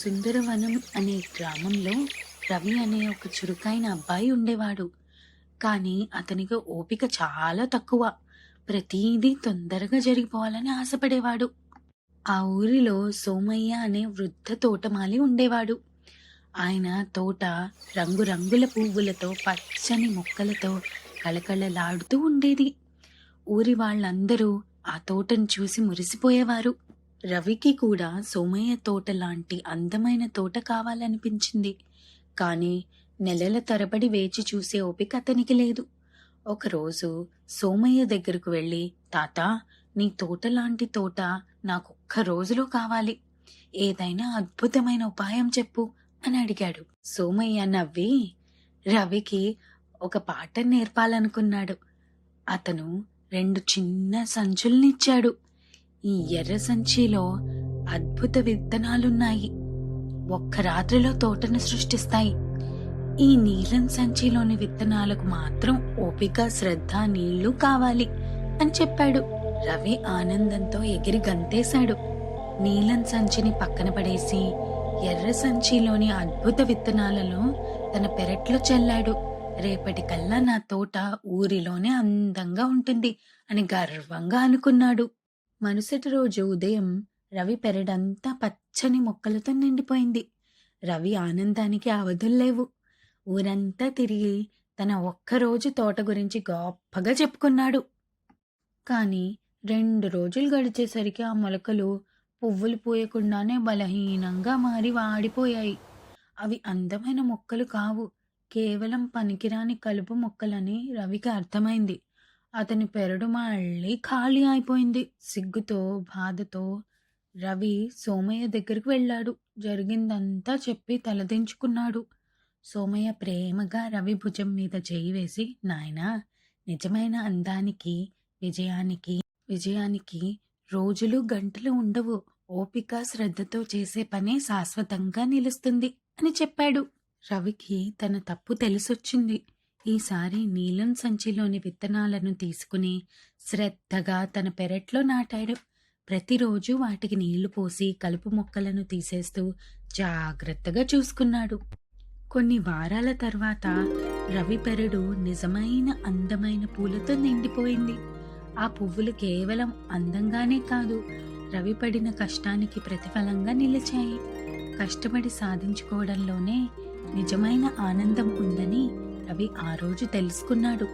సుందరవనం అనే గ్రామంలో రవి అనే ఒక చురుకైన అబ్బాయి ఉండేవాడు. కానీ అతనికి ఓపిక చాలా తక్కువ. ప్రతీదీ తొందరగా జరిగిపోవాలని ఆశపడేవాడు. ఆ ఊరిలో సోమయ్య అనే వృద్ధ తోటమాలి ఉండేవాడు. ఆయన తోట రంగురంగుల పువ్వులతో, పచ్చని మొక్కలతో కళకళలాడుతూ ఉండేది. ఊరి వాళ్ళందరూ ఆ తోటను చూసి మురిసిపోయేవారు. రవికి కూడా సోమయ్య తోట లాంటి అందమైన తోట కావాలనిపించింది. కానీ నెలల తరబడి వేచి చూసే ఓపిక అతనికి లేదు. ఒకరోజు సోమయ్య దగ్గరకు వెళ్ళి, తాతా, నీ తోట లాంటి తోట నాకొక్క రోజులో కావాలి. ఏదైనా అద్భుతమైన ఉపాయం చెప్పు అని అడిగాడు. సోమయ్య నవ్వి రవికి ఒక పాట నేర్పాలనుకున్నాడు. అతను 2 చిన్న సంచుల్నిచ్చాడు. ఈ ఎర్ర సంచిలో అద్భుత విత్తనాలున్నాయి. ఒక్క రాత్రిలో తోటను సృష్టిస్తాయి. ఈ నీలం సంచిలోని విత్తనాలకు మాత్రం ఓపిక, శ్రద్ధ, నీళ్లు కావాలి అని చెప్పాడు. రవి ఆనందంతో ఎగిరి గంతేశాడు. నీలం సంచిని పక్కన పడేసి ఎర్ర సంచిలోని అద్భుత విత్తనాలను తన పెరట్లో చల్లాడు. రేపటికల్లా నా తోట ఊరిలోనే అందంగా ఉంటుంది అని గర్వంగా అనుకున్నాడు. మరుసటి రోజు ఉదయం రవి పెరడంతా పచ్చని మొక్కలతో నిండిపోయింది. రవి ఆనందానికి అవధుల్లేవు. ఊరంతా తిరిగి తన ఒక్కరోజు తోట గురించి గొప్పగా చెప్పుకున్నాడు. కాని 2 రోజులు గడిచేసరికి ఆ మొలకలు పువ్వులు పూయకుండానే బలహీనంగా మారి వాడిపోయాయి. అవి అందమైన మొక్కలు కావు, కేవలం పనికిరాని కలుపు మొక్కలని రవికి అర్థమైంది. అతని పెరడు మళ్ళీ ఖాళీ అయిపోయింది. సిగ్గుతో, బాధతో రవి సోమయ్య దగ్గరికి వెళ్ళాడు. జరిగిందంతా చెప్పి తలదించుకున్నాడు. సోమయ్య ప్రేమగా రవి భుజం మీద చేయి వేసి, నాయనా, నిజమైన అందానికి, విజయానికి రోజులు, గంటలు ఉండవు. ఓపిక, శ్రద్ధతో చేసే పనే శాశ్వతంగా నిలుస్తుంది అని చెప్పాడు. రవికి తన తప్పు తెలిసొచ్చింది. ఈసారి నీలం సంచిలోని విత్తనాలను తీసుకుని శ్రద్ధగా తన పెరట్లో నాటాడు. ప్రతిరోజు వాటికి నీళ్లు పోసి కలుపు మొక్కలను తీసేస్తూ జాగ్రత్తగా చూసుకున్నాడు. కొన్ని వారాల తర్వాత రవి పెరడు నిజమైన అందమైన పూలతో నిండిపోయింది. ఆ పువ్వులు కేవలం అందంగానే కాదు, రవి పడిన కష్టానికి ప్రతిఫలంగా నిలిచాయి. కష్టపడి సాధించుకోవడంలోనే నిజమైన ఆనందం ఉందని రవి ఆ రోజు తెలుసుకున్నాడు.